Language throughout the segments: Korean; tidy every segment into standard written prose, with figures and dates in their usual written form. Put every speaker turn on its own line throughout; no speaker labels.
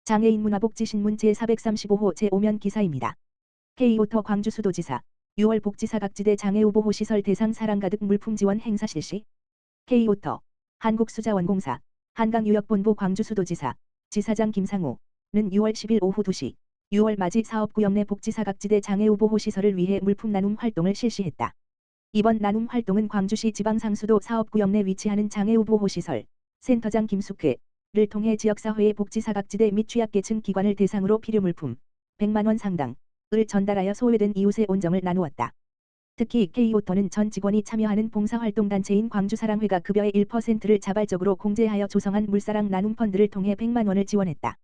장애인 문화복지신문 제435호 제5면 기사입니다. K오터 광주수도지사 6월 복지사각지대 장애우보호시설 대상 사랑 가득 물품 지원 행사 실시. K오터 한국수자원공사 한강유역본부 광주수도지사 지사장 김상우는 6월 10일 오후 2시 6월 맞이 사업구역 내 복지사각지대 장애우보호시설을 위해 물품 나눔 활동을 실시했다. 이번 나눔 활동은 광주시 지방상수도 사업구역 내 위치하는 장애우보호시설 센터장 김숙회를 통해 지역사회의 복지사각지대 및 취약계층 기관을 대상으로 필요물품 100만 원 상당을 전달하여 소외된 이웃의 온정을 나누었다. 특히 K오터는 전 직원이 참여하는 봉사활동단체인 광주사랑회가 급여의 1%를 자발적으로 공제하여 조성한 물사랑 나눔 펀드를 통해 100만 원을 지원했다.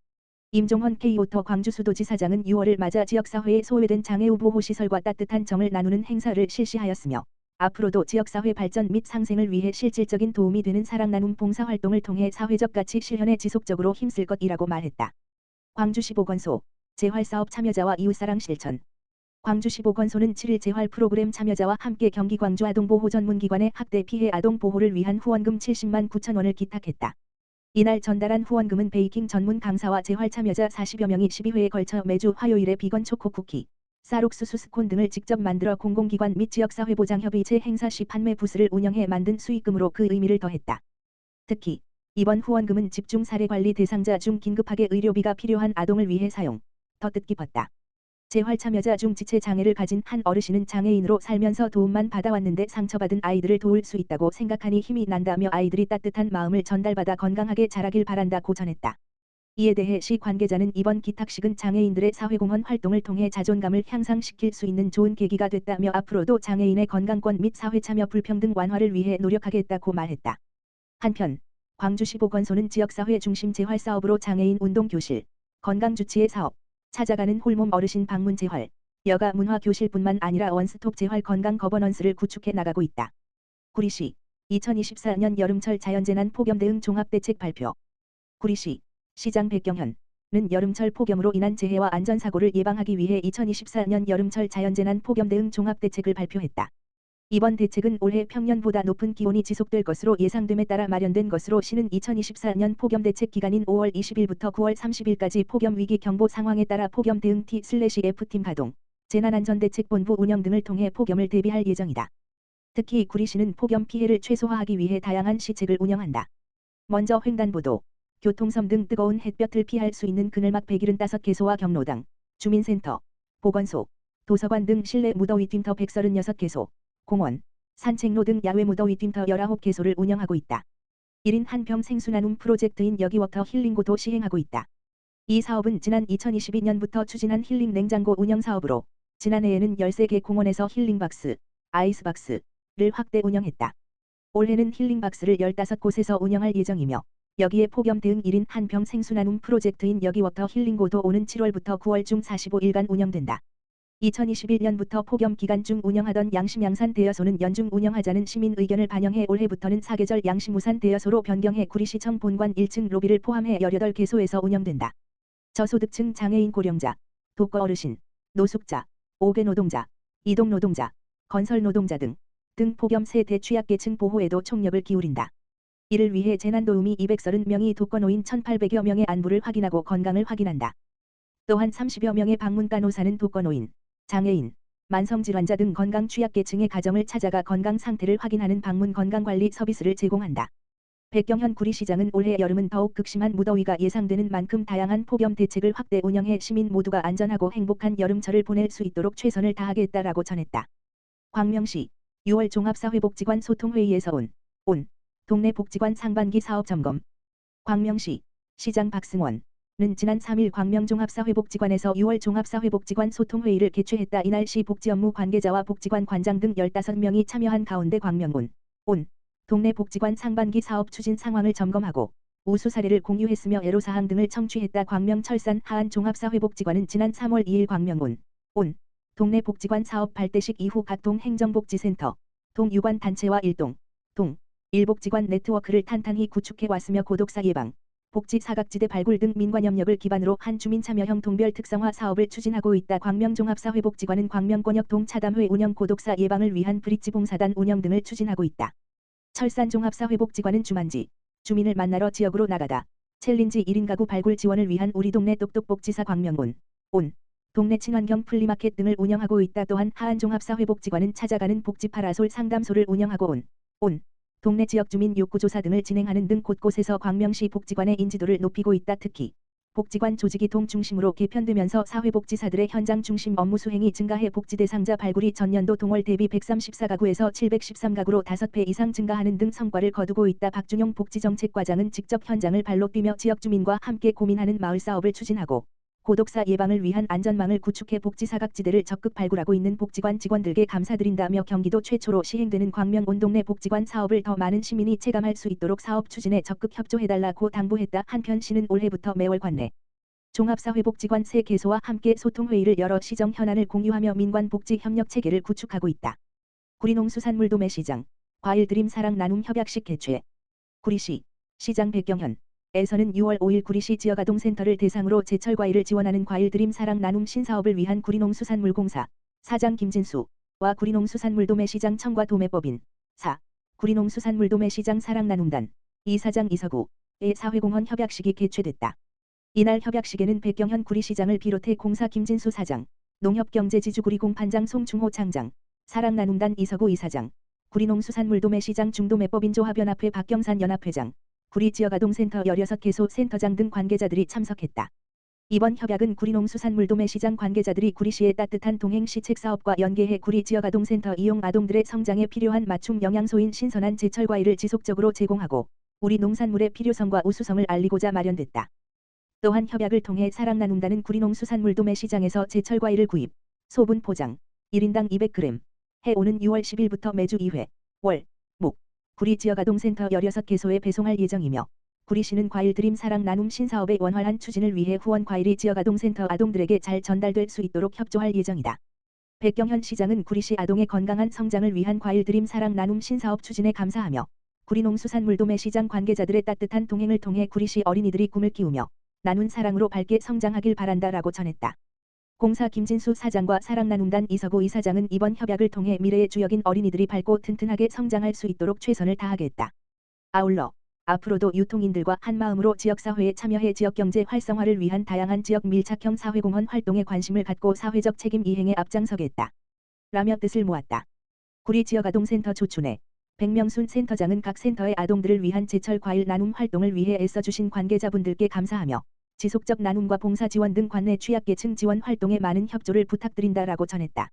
임종헌 K오터 광주수도지사장은 6월을 맞아 지역사회의 소외된 장애우보호시설과 따뜻한 정을 나누는 행사를 실시하였으며 앞으로도 지역사회 발전 및 상생을 위해 실질적인 도움이 되는 사랑나눔 봉사활동을 통해 사회적 가치 실현에 지속적으로 힘쓸 것이라고 말했다. 광주시 보건소 재활사업 참여자와 이웃사랑 실천. 광주시 보건소는 7일 재활 프로그램 참여자와 함께 경기 광주 아동보호전문기관에 학대 피해 아동 보호를 위한 후원금 70만 9천 원을 기탁했다. 이날 전달한 후원금은 베이킹 전문 강사와 재활 참여자 40여 명이 12회에 걸쳐 매주 화요일에 비건 초코 쿠키, 쌀옥수수 스콘 등을 직접 만들어 공공기관 및 지역사회보장협의체 행사 시 판매 부스를 운영해 만든 수익금으로 그 의미를 더했다. 특히 이번 후원금은 집중 사례관리 대상자 중 긴급하게 의료비가 필요한 아동을 위해 사용. 더 뜻깊었다. 재활 참여자 중 지체 장애를 가진 한 어르신은 장애인으로 살면서 도움만 받아왔는데 상처받은 아이들을 도울 수 있다고 생각하니 힘이 난다며 아이들이 따뜻한 마음을 전달받아 건강하게 자라길 바란다고 전했다. 이에 대해 시 관계자는 이번 기탁식은 장애인들의 사회공헌 활동을 통해 자존감을 향상시킬 수 있는 좋은 계기가 됐다며 앞으로도 장애인의 건강권 및 사회참여 불평등 완화를 위해 노력하겠다고 말했다. 한편 광주시 보건소는 지역사회 중심 재활사업으로 장애인 운동교실, 건강주치의 사업, 찾아가는 홀몸 어르신 방문 재활, 여가 문화 교실뿐만 아니라 원스톱 재활 건강 거버넌스를 구축해 나가고 있다. 구리시 2024년 여름철 자연재난 폭염 대응 종합대책 발표. 구리시 시장 백경현은 여름철 폭염으로 인한 재해와 안전사고를 예방하기 위해 2024년 여름철 자연재난 폭염 대응 종합대책을 발표했다. 이번 대책은 올해 평년보다 높은 기온이 지속될 것으로 예상됨에 따라 마련된 것으로 시는 2024년 폭염대책 기간인 5월 20일부터 9월 30일까지 폭염위기 경보 상황에 따라 폭염 대응 T/F팀 가동, 재난안전대책본부 운영 등을 통해 폭염을 대비할 예정이다. 특히 구리시는 폭염 피해를 최소화하기 위해 다양한 시책을 운영한다. 먼저 횡단보도, 교통섬 등 뜨거운 햇볕을 피할 수 있는 그늘막 175개소와 경로당, 주민센터, 보건소, 도서관 등 실내 무더위쉼터 136개소, 공원, 산책로 등 야외 무더위쉼터 19개소를 운영하고 있다. 1인 1평 생수나눔 프로젝트인 여기워터 힐링고도 시행하고 있다. 이 사업은 지난 2022년부터 추진한 힐링 냉장고 운영 사업으로 지난해에는 13개 공원에서 힐링박스, 아이스박스를 확대 운영했다. 올해는 힐링박스를 15곳에서 운영할 예정이며 여기에 폭염 대응 1인 1평 생수나눔 프로젝트인 여기워터 힐링고도 오는 7월부터 9월 중 45일간 운영된다. 2021년부터 폭염 기간 중 운영하던 양심양산 대여소는 연중 운영하자는 시민 의견을 반영해 올해부터는 사계절 양심우산 대여소로 변경해 구리시청 본관 1층 로비를 포함해 18개소에서 운영된다. 저소득층 장애인 고령자, 독거 어르신, 노숙자, 5개 노동자, 이동 노동자, 건설 노동자 등 폭염 세대 취약계층 보호에도 총력을 기울인다. 이를 위해 재난도우미 230명이 독거노인 1,800여 명의 안부를 확인하고 건강을 확인한다. 또한 30여 명의 방문간호사는 독거노인, 장애인, 만성질환자 등 건강 취약계층의 가정을 찾아가 건강 상태를 확인하는 방문 건강관리 서비스를 제공한다. 백경현 구리시장은 올해 여름은 더욱 극심한 무더위가 예상되는 만큼 다양한 폭염 대책을 확대 운영해 시민 모두가 안전하고 행복한 여름철을 보낼 수 있도록 최선을 다하겠다라고 전했다. 광명시 6월 종합사회복지관 소통회의에서 온 동네 복지관 상반기 사업 점검. 광명시 시장 박승원은 지난 3일 광명종합사회복지관에서 6월 종합사회복지관 소통회의를 개최했다. 이날 시 복지업무 관계자와 복지관 관장 등 15명이 참여한 가운데 광명온 동네 복지관 상반기 사업 추진 상황을 점검하고 우수 사례를 공유했으며 애로사항 등을 청취했다. 광명철산 하안종합사회복지관은 지난 3월 2일 광명온 동네 복지관 사업 발대식 이후 각 동 행정복지센터, 동 유관단체와 동 일복지관 네트워크를 탄탄히 구축해 왔으며 고독사 예방, 복지 사각지대 발굴 등 민관협력을 기반으로 한 주민참여형 동별 특성화 사업을 추진하고 있다. 광명종합사회복지관은 광명권역 동차담회 운영, 고독사 예방을 위한 브릿지 봉사단 운영 등을 추진하고 있다. 철산종합사회복지관은 주민을 만나러 지역으로 나가다 챌린지 1인 가구 발굴 지원을 위한 우리 동네 똑똑복지사 광명온 동네 친환경 플리마켓 등을 운영하고 있다. 또한 하안종합사회복지관은 찾아가는 복지 파라솔 상담소를 운영하고 동네 지역 주민 욕구조사 등을 진행하는 등 곳곳에서 광명시 복지관의 인지도를 높이고 있다. 특히 복지관 조직이 동 중심으로 개편되면서 사회복지사들의 현장 중심 업무 수행이 증가해 복지 대상자 발굴이 전년도 동월 대비 134가구에서 713가구로 5배 이상 증가하는 등 성과를 거두고 있다. 박준용 복지정책과장은 직접 현장을 발로 뛰며 지역 주민과 함께 고민하는 마을 사업을 추진하고 고독사 예방을 위한 안전망을 구축해 복지 사각지대를 적극 발굴하고 있는 복지관 직원들께 감사드린다며 경기도 최초로 시행되는 광명온 동네 복지관 사업을 더 많은 시민이 체감할 수 있도록 사업 추진에 적극 협조해달라고 당부했다. 한편 시는 올해부터 매월 관내 종합사회복지관 새 개소와 함께 소통회의를 열어 시정 현안을 공유하며 민관복지 협력 체계를 구축하고 있다. 구리농수산물 도매시장 과일드림 사랑 나눔 협약식 개최. 구리시 시장 백경현 에서는 6월 5일 구리시 지역아동센터를 대상으로 제철과일을 지원하는 과일드림 사랑 나눔 신사업을 위한 구리농수산물공사 사장 김진수와 구리농수산물 도매시장 청과 도매법인 구리농수산물 도매시장 사랑나눔단 이사장 이서구의 사회공헌 협약식이 개최됐다. 이날 협약식에는 백경현 구리시장을 비롯해 공사 김진수 사장, 농협경제지주 구리공판장 송충호 장장, 사랑나눔단 이서구 이사장, 구리농수산물 도매시장 중도매법인조합연합회 박경산 연합회장, 구리 지역아동센터 16개소 센터장 등 관계자들이 참석했다. 이번 협약은 구리농수산물 도매시장 관계자들이 구리시의 따뜻한 동행 시책 사업과 연계해 구리 지역아동센터 이용 아동들의 성장에 필요한 맞춤 영양소인 신선한 제철과일을 지속적으로 제공하고 우리 농산물의 필요성과 우수성을 알리고자 마련됐다. 또한 협약을 통해 사랑나눔단은 구리농수산물 도매시장에서 제철과일을 구입, 소분 포장, 1인당 200g 해오는 6월 10일부터 매주 2회, 월, 목, 구리 지역아동센터 16개소에 배송할 예정이며 구리시는 과일드림 사랑 나눔 신사업의 원활한 추진을 위해 후원 과일이 지역아동센터 아동들에게 잘 전달될 수 있도록 협조할 예정이다. 백경현 시장은 구리시 아동의 건강한 성장을 위한 과일드림 사랑 나눔 신사업 추진에 감사하며 구리농수산물 도매시장 관계자들의 따뜻한 동행을 통해 구리시 어린이들이 꿈을 키우며 나눈 사랑으로 밝게 성장하길 바란다라고 전했다. 공사 김진수 사장과 사랑나눔단 이서구 이사장은 이번 협약을 통해 미래의 주역인 어린이들이 밝고 튼튼하게 성장할 수 있도록 최선을 다하겠다. 아울러 앞으로도 유통인들과 한마음으로 지역사회에 참여해 지역경제 활성화를 위한 다양한 지역 밀착형 사회공헌 활동에 관심을 갖고 사회적 책임 이행에 앞장서겠다. 라며 뜻을 모았다. 구리 지역아동센터 조춘혜, 백명순 센터장은 각 센터의 아동들을 위한 제철 과일 나눔 활동을 위해 애써주신 관계자분들께 감사하며 지속적 나눔과 봉사 지원 등 관내 취약계층 지원 활동에 많은 협조를 부탁드린다라고 전했다.